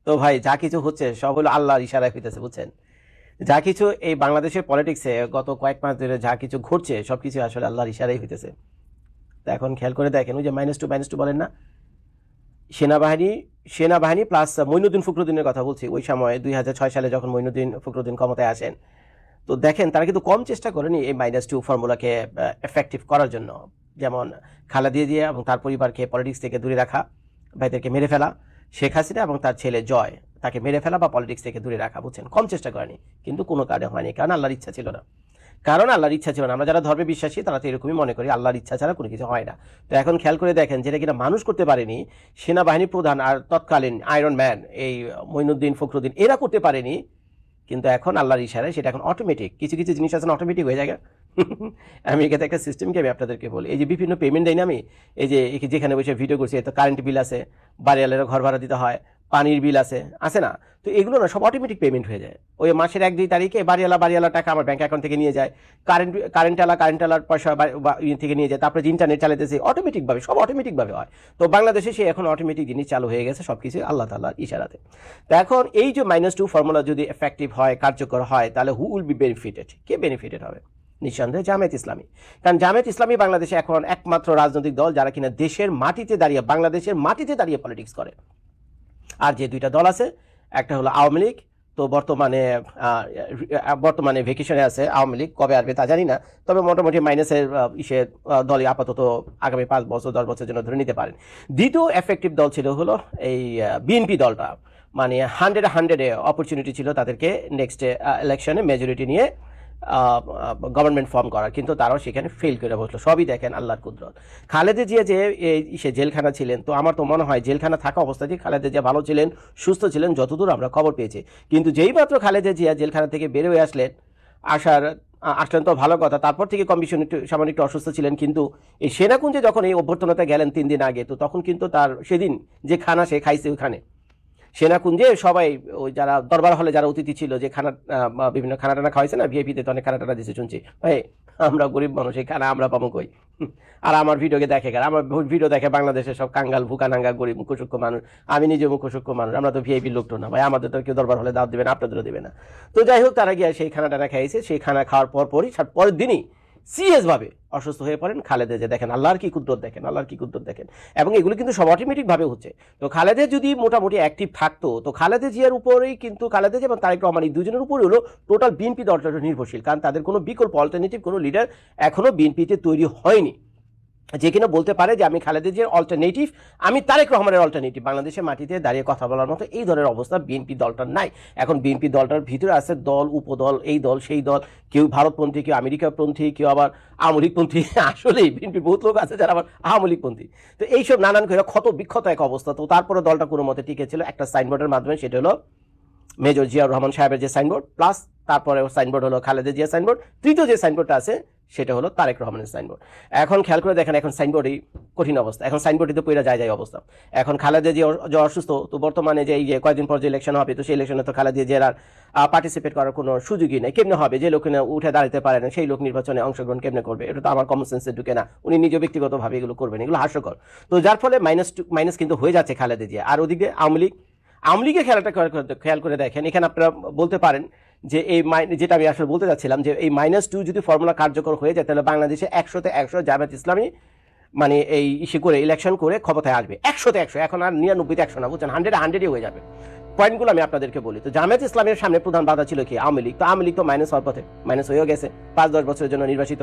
তো ভাই যা কিছু হচ্ছে সব হলো আল্লাহর ইশারায় হইতেছে, বুঝছেন? যা কিছু এই বাংলাদেশের পলিটিক্সে গত কয়েক মাস ধরে যা কিছু ঘটছে সবকিছু আসলে আল্লাহর ইশারাই হইতেছে। তো এখন খেয়াল করে দেখেন, ওই যে -2 বলেন না, সেনাবাহিনী সেনাবাহিনী প্লাস মঈনুদ্দিন ফখরুদ্দিনের কথা বলছি, ওই সময় 2006 সালে যখন মঈনুদ্দিন ফখরুদ্দিন ক্ষমতায় আসেন, তো দেখেন তারা কিন্তু কম চেষ্টা করেনি এই -2 ফর্মুলাকে এফেক্টিভ করার জন্য। যেমন খালেদা জিয়া এবং তার পরিবারকে পলিটিক্স থেকে দূরে রাখা, ভাইদেরকে মেরে ফেলা, শেখ হাসিনা এবং তার ছেলে জয় তাকে মেরে ফেলা বা পলিটিক্স থেকে দূরে রাখা, বুঝছেন? কম চেষ্টা করেনি, কিন্তু কোনো কারণে হয়নি, কারণ আল্লাহর ইচ্ছা ছিল না। আমরা যারা ধর্মে বিশ্বাসী তারা তো এরকমই মনে করি, আল্লাহর ইচ্ছা ছাড়া কোনো কিছু হয় না। তো এখন খেয়াল করে দেখেন, যেটা কিনা মানুষ করতে পারেনি, সেনাবাহিনী প্রধান আর তৎকালীন আয়রন ম্যান এই মঈনুদ্দিন ফখরুদ্দিন এরা করতে পারেনি, কিন্তু এখন আল্লাহর ইশারায় সেটা এখন অটোমেটিক, কিছু কিছু জিনিস আছে অটোমেটিক হয়ে যায়। আমেরিকাতে একটা সিস্টেমকে আমি আপনাদেরকে বলি, এই যে বিভিন্ন পেমেন্ট দেয় না, আমি এই যে যেখানে বসে ভিডিও করছি, তো কারেন্ট বিল আছে, বাড়িওয়ালের ঘর ভাড়া দিতে হয়, পানির বিল আছে না, তো এগুলো না সব অটোমেটিক পেমেন্ট হয়ে যায়। ওই মাসের 1-2 তারিখে বাড়িওয়ালা টাকা আমার ব্যাংক অ্যাকাউন্ট থেকে নিয়ে যায়, কারেন্টওয়ালার পয়সা থেকে নিয়ে যায়, তারপরে যে ইন্টারনেট চালাতেছে অটোমেটিকভাবে, সব অটোমেটিকভাবে হয়। তো বাংলাদেশে সে এখন অটোমেটিক জিনিস চালু হয়ে গেছে, সবকিছু আল্লাহ তাআলার ইশারাতে। তো এখন এই যে -2 ফর্মুলা যদি এফেক্টিভ হয়, কার্যকর হয়, তাহলে who will be benefited? K benefited হবে? নিঃসন্দেহে জামায়াত ইসলামী। কারণ জামায়াত ইসলামী বাংলাদেশে এখন একমাত্র রাজনৈতিক দল যারা কিনা দেশের মাটিতে দাঁড়িয়ে, বাংলাদেশের মাটিতে দাঁড়িয়ে পলিটিক্স করে। আর যে দুইটা দল আছে, একটা হলো আওয়ামী লীগ, তো বর্তমানে ভেকেশনে আছে আওয়ামী লীগ, কবে আসবে তা জানি না, তবে মোটামুটি মাইনাসের দলই আপাতত আগামী 5 বছর 10 বছরের জন্য ধরে নিতে পারেন। দ্বিতীয় এফেক্টিভ দল ছিল হলো এই বিএনপি দলটা, মানে 100-এ অপরচুনিটি ছিল তাদেরকে নেক্সট ইলেকশনে মেজরিটি নিয়ে গভর্নমেন্ট ফর্ম করার, কিন্তু তারাও সেখানে ফেল করে বসলো। সবই দেখেন আল্লাহর কুদরত। খালেদা জিয়া যে সে জেলখানা ছিলেন, তো আমার তো মনে হয় জেলখানা থাকা অবস্থাতেই খালেদা জিয়া ভালো ছিলেন, সুস্থ ছিলেন, যতদূর আমরা খবর পেয়েছি। কিন্তু যেই মাত্র খালেদা জিয়া জেলখানা থেকে বের হয়ে আসলেন তো ভালো কথা, তারপর থেকে কম বেশি সামান্য একটু অসুস্থ ছিলেন, কিন্তু এই সেনাকুঞ্জে যখন এই অভ্যর্থনাতে গেলেন 3 দিন আগে, তো তখন কিন্তু তার সেদিন যে খানা সে খাইছে ওইখানে সেনাকুঞ্জে, সবাই ওই যারা দরবার হলে যারা অতিথি ছিল, যে খানা বিভিন্ন খানা টানা খাওয়াইছে না, ভিআইপিতে তো অনেক খানা টানা দিচ্ছে শুনছি। ভাই আমরা গরিব মানুষ, এই খানা আমরা পাবো কই? আর আমার ভিডিওকে দেখে, আমার ভিডিও দেখে বাংলাদেশের সব কাঙ্গাল ভুকানাঙ্গা গরিব মুখসূক্ষ্ম মানুষ, আমি নিজে মুখসূক্ষ্ম মানুষ, আমরা তো ভিআইপি লোক তো না ভাই, আমাদের তো কেউ দরবার হলে দাওয়াত দেবে না, আপনাদেরও দেবে না। তো যাই হোক, তারা গিয়ে সেই খানা টানা খাইছে, সেই খানা খাওয়ার পরের দিনই সিরিয়াস ভাবে অসুস্থ হয়ে পড়েন খালেদা। যে দেখেন আল্লাহর কি কুদরত, দেখেন, এবং এগুলো কিন্তু সব অটোমেটিক ভাবে হচ্ছে। তো খালেদা যদি মোটামুটি অ্যাক্টিভ থাকতো, তো খালেদা জিয়ার উপরেই কিন্তু, খালেদা জিয়া এবং তারেক রহমান এই দুজনের উপরে হলো টোটাল বিএনপি দলটা নির্ভরশীল, কারণ তাদের কোনো বিকল্প অল্টারনেটিভ কোনো লিডার এখনো বিএনপিতে তৈরি হয়নি, যে কিনা বলতে পারে যে আমি খালেদা জিয়ার অল্টারনেটিভ, আমি তারেক রহমানের অল্টারনেটিভ। বাংলাদেশের মাটিতে দাঁড়িয়ে কথা বলার মতো এই ধরনের অবস্থা বিএনপি দলটার নাই। এখন বিএনপি দলটার ভিতরে আছে দল, উপদল, এই দল সেই দল, কেউ ভারতপন্থী, কেউ আমেরিকাপন্থী, কেউ আবার আওয়ামী লীগপন্থী। আসলেই বিএনপির বহুত লোক আছে যারা আবার আওয়ামী লীগপন্থী। তো এইসব নানান করে ক্ষত বিক্ষত এক অবস্থা। তো তারপরে দলটা কোনো মতে টিকে ছিল একটা সাইনবোর্ডের মাধ্যমে, সেটা হলো মেজর জিয়াউর রহমান সাহেবের যে সাইনবোর্ড, প্লাস তারপরে সাইনবোর্ড হলো খালেদা জিয়া সাইনবোর্ড, তৃতীয় যে সাইনবোর্ডটা আছে সেটা হলো তারেক রহমানের সাইনবোর্ড। এখন খেয়াল করে দেখেন, এখন সাইনবোর্ডই কঠিন অবস্থা, এখন সাইনবোর্ডই তো পইরা যায় অবস্থা। এখন খালেদা জিয়া যে অসুস্থ, তো বর্তমানে যে এই যে কয়েকদিন পর যে ইলেকশন হবে, তো সেই ইলেকশনে তো খালেদা জিয়ার আর পার্টিসিপেট করার কোনো সুযোগই নেই। কেমনে হবে? যে লোক উঠে দাঁড়াতে পারে না সেই লোক নির্বাচনে অংশগ্রহণ কেমনে করবে? এটা তো আমার কমন সেন্সে ঢুকে না। উনি নিজে ব্যক্তিগতভাবে এগুলো করবেন, এগুলো হাস্যকর। তো যার ফলে মাইনাস কিন্তু হয়ে যাচ্ছে খালেদা জিয়া। আর ওদিকে আওয়ামী লীগের খেলাটা খেয়াল করে দেখেন, এখানে আপনারা বলতে পারেন যে এই যেটা আমি আসলে বলতে চাচ্ছিলাম, যে এই -2 যদি ফর্মুলা কার্যকর হয়ে যায়, তাহলে বাংলাদেশে 100-তে 100 জামায়াত ইসলামী মানে এই করে ইলেকশন করে ক্ষমতায় আসবে। 100-তে 100, এখন আর 99-তে 100 না, বুঝছেন? 100-এ হয়ে যাবে। পয়েন্টগুলো আমি আপনাদেরকে বলি। তো জামায়াত ইসলামের সামনে প্রধান বাধা ছিল কি? আওয়ামী লীগ। তো আওয়ামী লীগ তো মাইনাস হওয়ার পথে, মাইনাস হয়েও গেছে, 5-10 বছরের জন্য নির্বাচিত।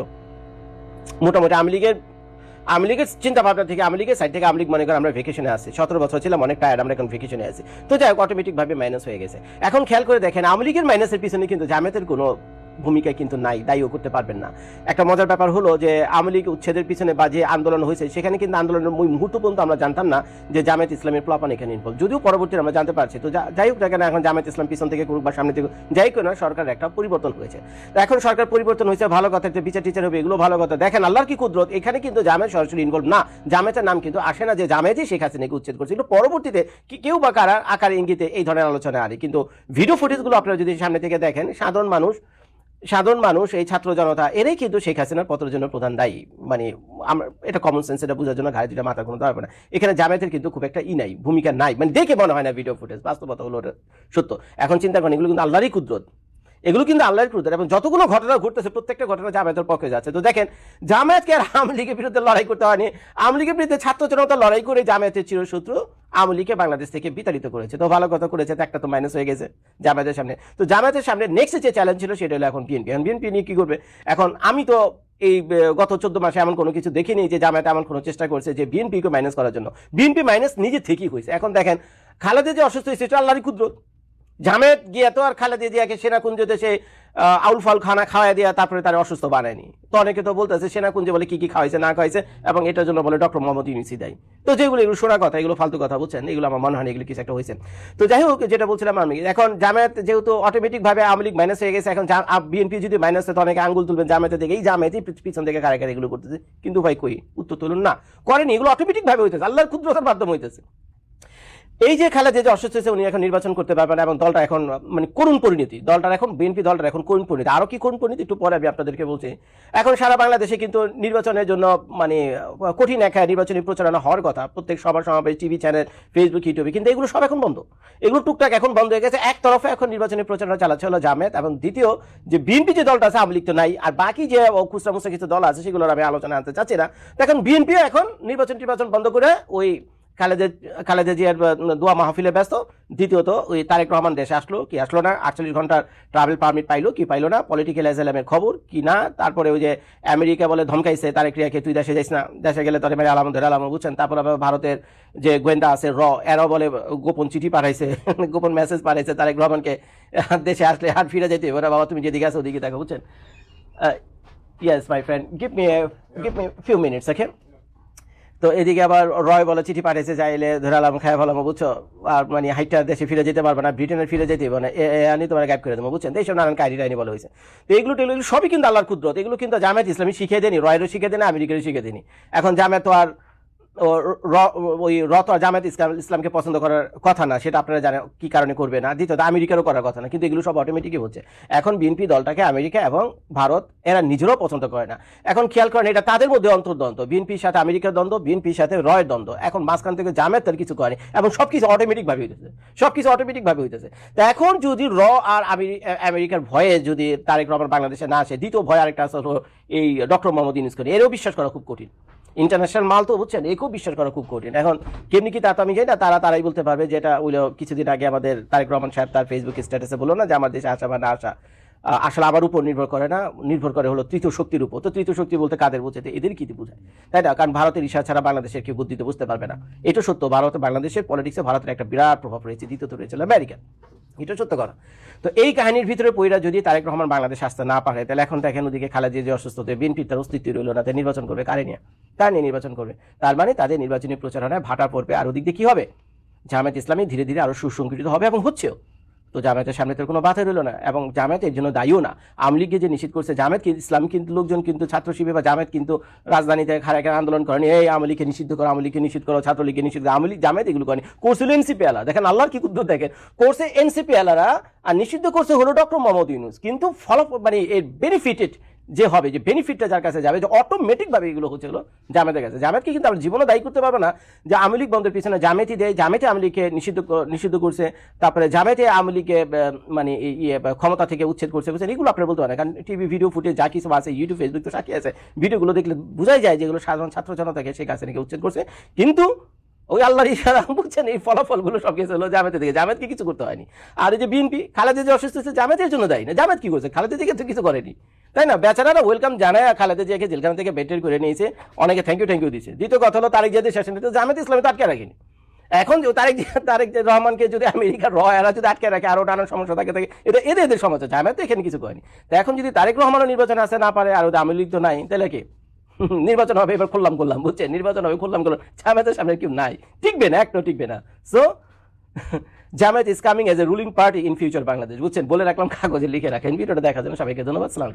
মোটামুটি আওয়ামী লীগের চিন্তা ভাবনা থেকে, আওয়ামী লীগের সাইড থেকে, আওয়ামী লীগ মনে করেন আমরা ভেকেশনে আছি, 17 বছর ছিলাম, অনেক টায়ার্ড, আমরা এখন ভেকেশনে আছি। তো যাই হোক, অটোমেটিক ভাবে মাইনাস হয়ে গেছে। এখন খেয়াল করে দেখেন, আওয়ামী লীগের মাইনাসের পিছনে কিন্তু জামায়াতের কোনো ভূমিকা কিন্তু নাই, দায়ীও করতে পারবেন না। একটা মজার ব্যাপার হলো যে আওয়ামী লীগ উচ্ছেদের পিছনে বা যে আন্দোলন হয়েছে, সেখানে কিন্তু আন্দোলনের মুহূর্ত পর্যন্ত আমরা জানতাম না যে জামায়াত ইসলামের প্লাপান এখানে ইনভলভ, যদিও পরবর্তীতে আমরা জানতে পারছি। তো যাই হোক, দেখেন এখন জামায়াত ইসলাম পিছন থেকে করুক বা সামনে থেকে, যাই হোক না, সরকারের একটা পরিবর্তন হয়েছে। তো এখন সরকার পরিবর্তন হয়েছে, ভালো কথা, একটা বিচার টিচার হবে, এগুলো ভালো কথা। দেখেন আল্লাহর কি কুদরত, এখানে কিন্তু জামায়াত সরাসরি ইনভলভ না। জামায়াতের নাম কিন্তু আসে না যে জামায়াতই শেখ হাসিনাকে উচ্ছেদ করছিল। পরবর্তীতে কেউ বা কারা আকারে ইঙ্গিতে এই ধরনের আলোচনা আনে, কিন্তু ভিডিও ফুটেজগুলো আপনারা যদি সামনে থেকে দেখেন, সাধারণ মানুষ সাধারণ মানুষ, এই ছাত্র জনতা, এরাই কিন্তু শেখ হাসিনার পতনের জন্য প্রধান দায়ী। মানে আমরা এটা কমন সেন্স, এটা বোঝার জন্য ঘাড়ে দুটা মাথার কোনো দরকার না। এখানে জামায়াতের কিন্তু খুব একটা নাই, ভূমিকা নাই, মানে দেখে মনে হয় না ভিডিও ফুটেজ, বাস্তবতা হলো ওটা সত্য। এখন চিন্তা করেন, এগুলো কিন্তু আল্লাহরই কুদরত, এগুলো কিন্তু আল্লাহর কুদরত, এবং যতগুলো ঘটনা ঘটতেছে প্রত্যেকটা ঘটনা জামায়াতের পক্ষে যাচ্ছে। তো দেখেন, জামায়াতকে আর আওয়ামী লীগের বিরুদ্ধে লড়াই করতে হয়নি, আওয়ামী লীগের বিরুদ্ধে ছাত্র জনতা লড়াই করে জামায়াতের চিরশত্রু আওয়ামী লীগকে বাংলাদেশ থেকে বিতাড়িত করেছে। তো ভালো কথা করেছে, তো একটা তো মাইনাস হয়ে গেছে জামায়াতের সামনে। তো জামায়াতের সামনে নেক্সট যে চ্যালেঞ্জ ছিল সেটা হলো এখন বিএনপি। এখন বিএনপি নিয়ে কি করবে? এখন আমি তো এই গত 14 মাসে এমন কোনো কিছু দেখিনি যে জামায়াত এমন কোনো চেষ্টা করছে যে বিএনপিকে মাইনাস করার জন্য। বিএনপি মাইনাস নিজে থেকেই হয়েছে। এখন দেখেন, খালেদা যে অসুস্থ হয়েছে সেটা আল্লাহরই কুদরত। জামায়াত গিয়ে তো আর খালেদা জিয়াকে সেনাকুঞ্জতে সে আউল ফাল খানা খাওয়াই দেওয়া, তারপরে তারা অসুস্থ বানায়নি। তো অনেকে তো বলতেছে সেনাকুঞ্জে বলে কি কি খাওয়াইছে না খাওয়াইছে, এবং এটার জন্য বলে ডক্টর মোহাম্মদ ইউনূসই দায়ী। তো যেগুলো এগুলো শোনা কথা, এগুলো ফালতু কথা, বুঝছেন, এগুলো আমার মনে হয় এগুলো কিছু একটা হয়েছে। তো যাই হোক, যেটা বলছিলাম আমি, এখন জামায়াত যেহেতু অটোমেটিক ভাবে আওয়ামী লীগ মাইনাস হয়ে গেছে, এখন বিএনপি যদি মাইনাস হয় তো অনেকে আঙ্গুল তুলবেন জামায়াতের দিকে, এই জামায়াতই পিছন থেকে কারে কারে এগুলো করতেছে। কিন্তু ভাই কই উত্তর তুলুন না, করেনি, এগুলো অটোমেটিক ভাবে হইতেছে, আল্লাহর কুদরতের মাধ্যমে হইতেছে। এই যে খালেদা যে অসুস্থ হয়েছে, উনি এখন নির্বাচন করতে পারবেন, এবং দলটা এখন মানে করুণ পরিণতি, দলটার এখন বিএনপি দলটার এখন করুণ পরিণতি। আরো কি করুণ পরিণতি একটু পরে আমি আপনাদেরকে বলছি। এখন সারা বাংলাদেশে কিন্তু নির্বাচনের জন্য মানে কঠিন এক নির্বাচনী প্রচারণা হওয়ার কথা, প্রত্যেক সভা সমাবেশ, টিভি চ্যানেল, ফেসবুক, ইউটিউবে, কিন্তু এগুলো সব এখন বন্ধ, এগুলো টুকটাক এখন বন্ধ হয়ে গেছে। একতরফে এখন নির্বাচনী প্রচারণা চালাচ্ছে হলো জামায়াত, এবং দ্বিতীয় যে বিএনপি যে দলটা আছে, আওয়ামী লীগ তো নাই, আর বাকি যে খুচরা মুচরা কিছু দল আছে সেগুলোর আমি আলোচনা আনতে চাচ্ছি না। এখন বিএনপিও এখন নির্বাচন বন্ধ করে ওই খালেদা জিয়ার দোয়া মাহফিলে ব্যস্ত। দ্বিতীয়ত ওই তারেক রহমান দেশে আসলো কি আসলো না, 48 ঘন্টার ট্রাভেল পারমিট পাইলো কি পাইলো না, পলিটিক্যাল অ্যাজাইলামের খবর কি না, তারপরে ওই যে আমেরিকা বলে ধমকাইছে তারেক রিয়াকে, তুই দেশে যাইস না, দেশে গেলে তোর মেরে আলাম ধরে আলাম, বুঝছেন। তারপর আবার ভারতের যে গোয়েন্দা আছে এরাও বলে গোপন চিঠি পাঠাইছে, গোপন মেসেজ পাঠাইছে তারেক রহমানকে, দেশে আসলে আর ফিরে যেতে ওরা, বাবা তুমি যেদিকে আসো ওদিকে দেখো, বুঝছেন। Yes my friend, give me few minutes, okay. তো এদিকে আবার রয় বলে চিঠি পাঠিয়েছে, যাইলে ধরালাম খায় ভালো, বুঝছো, আর মানে হাইটটা দেশে ফিরে যেতে পারবে না, ব্রিটেনের ফিরে যেতে হবে না, আমি তোমার গাইড করে দেবো, বুঝছেন। এইসব নানান কাহিনী টাইনি বলা হয়েছে। তো এগুলো সবই কিন্তু আল্লাহর কুদরত, এগুলো কিন্তু জামায়াত ইসলামী শিখিয়ে দেনি, রয়েরও শিখিয়ে দেনি, আমেরিকারও শিখিয়ে দেনি। এখন জামায়াত তো আর ওই জামায়াত ইসলামকে পছন্দ করার কথা না, সেটা আপনারা জানেন কি কারণে করবে না। দ্বিতীয়ত আমেরিকারও করার কথা না, কিন্তু এগুলো সব অটোমেটিকই হচ্ছে। এখন বিএনপি দলটাকে আমেরিকা এবং ভারত এরা নিজেরাও পছন্দ করে না। এখন খেয়াল করেন, এটা তাদের মধ্যে অন্তর্দ্বন্দ্ব, বিএনপির সাথে আমেরিকার দ্বন্দ্ব, বিএনপির সাথে রয়ের দ্বন্দ্ব। এখন মাঝখান থেকে জামায়াত তার কিছু করেনি, এবং সবকিছু অটোমেটিক ভাবে হইতেছে, সবকিছু অটোমেটিক ভাবে হইতেছে। তো এখন যদি আর আমেরিকার ভয়ে যদি তারেক রহমান বাংলাদেশে না আসে, দ্বিতীয় ভয় আরেকটা আছে এই ডক্টর মোহাম্মদ ইউনূস করে, এরও বিশ্বাস করা খুব কঠিন। ইন্টারন্যাশনাল মাল তো, বুঝছেন, একেও বিশ্বাস করা খুব কঠিন। এখন কেমনি কি তা তো আমি জানি না, তারাই বলতে পারবে। যেটা ওইলো কিছুদিন আগে আমাদের তারেক রহমান সাহেব তার ফেসবুক স্ট্যাটাসে বললো না যে আমার দেশে আসা বা না আসা আসলে আমার উপর নির্ভর করে না, নির্ভর করে হলো তৃতীয় শক্তির উপর। তো তৃতীয় শক্তি বলতে কাদের বোঝাতে, এদের কি বোঝায়, তাই না? কারণ ভারতের ইশারা ছাড়া বাংলাদেশের কেউ বুদ্ধিতে বুঝতে পারবে না, এটা সত্য। বাংলাদেশের পলিটিক্সে ভারতের একটা বিরাট প্রভাব রয়েছে, দ্বিতীয়ত রয়েছে আমেরিকা, এটা সত্য কথা। তো এই কাহিনীর ভিতরে পইরা যদি তারেক রহমান বাংলাদেশ আসতে না পারে, তাহলে এখন দেখেন ওদিকে খালেদা জিয়া অসুস্থ, বিএনপির তার অস্তিত্ব রইল না, তাই নির্বাচন করবে কারে নিয়ে, কার নিয়ে নির্বাচন করবে? তার মানে তাদের নির্বাচনী প্রচারণায় ভাটা পড়বে। আর ওদিক দিয়ে কি হবে, জামায়াত ইসলামী ধীরে ধীরে আরো সুসংগঠিত হবে, এবং হচ্ছেও। তো জামায়াতের সামনে তো কোনো বাধা রইল না, এবং জামায়াত এর জন্য দায়ীও না। আওয়ামী লীগকে যে নিষিদ্ধ করছে জামায়াত, ইসলাম কিন্তু লোকজন কিন্তু ছাত্র শিবির বা জামায়াত কিন্তু রাজধানীতে খারাপ আন্দোলন করেনি, এই আওয়ামী লীগকে নিষিদ্ধ করো, আওয়ামী লীগকে নিষিদ্ধ করো, ছাত্রলীগকে নিষিদ্ধ করো। আওয়ামী লীগ জামায়াত এগুলো করেনি, করছিল এনসিপি আলা। দেখেন আল্লাহর কি কুদরত, দেখেন করছে এনসিপি আলারা, আর নিষিদ্ধ করছে হলো ডক্টর মোহাম্মদ ইউনূস। কিন্তু মানে এর বেনিফিটেড যে হবে, যে বেনিফিটটা যার কাছে যাবে, যে অটোমেটিক ভাবে এগুলো হচ্ছে হলো জামায়াতের কাছে। জামায়াতকে কিন্তু আমরা জীবনে দায়ী করতে পারবো না যে আওয়ামী লীগ বন্ধের পিছনে জামায়াতই দেয়, জামায়াতে আওয়ামী লীগকে নিষিদ্ধ করছে, তারপরে জামায়াতে আওয়ামী লীগকে মানে ক্ষমতা থেকে উচ্ছেদ করছে, এগুলো আপনারা বলতে পারেন। কারণ টিভি ভিডিও ফুটেজ যা কিছু আছে, ইউটিউব ফেসবুক তো সাক্ষী আছে, ভিডিওগুলো দেখলে বোঝাই যায় যেগুলো সাধারণ ছাত্র জনতাকে শেখ হাসিনাকে উচ্ছেদ করছে। কিন্তু ওই আল্লাহর ইশারা, বুঝছেন, এই ফলাফলগুলো সব কিছু হলো জামায়াতের দিকে, জামায়াতকে কিছু করতে হয়নি। আর এই যে বিএনপি, খালেদা যে অসুস্থ হচ্ছে জামায়াতের জন্য দায়ী না, জামায়াত কি করছে, খালেদা জিয়াকে তো কিছু করেনি, তাই না? বেচারারা ওয়েলকাম জানায় খালেদা জিয়াকে জেলখানা থেকে বের করে নিয়েছে, অনেকে থ্যাংক ইউ দিয়েছে। দ্বিতীয় কথা হলো তারেক জিয়াদের শাসন, জামায়াত ইসলামী তো আটকে রাখেনি। এখন তারেক রহমানকে যদি আমেরিকার এরা যদি আটকে রাখে, আরো নানান সমস্যা থাকে, এটা এদের সমস্যা, জামায়াত তো এখানে কিছু করেনি। তো এখন যদি তারেক রহমানও নির্বাচনে আসতে না পারে, আর ওদের আওয়ামী লীগ তো নাই, তাহলে কি নির্বাচন হবে? এবার করলাম, বুঝছেন, নির্বাচন হবে করলাম, জামায়াতের সামনে কেউ নাই, টিকবে না, একটাও টিকবে না। So Jamaat is coming as a ruling party in future Bangladesh, বুঝছেন, বলে রাখলাম, কাগজে লিখে রাখেন। ভিডিওটা দেখার জন্য সবাইকে ধন্যবাদ। সালাম।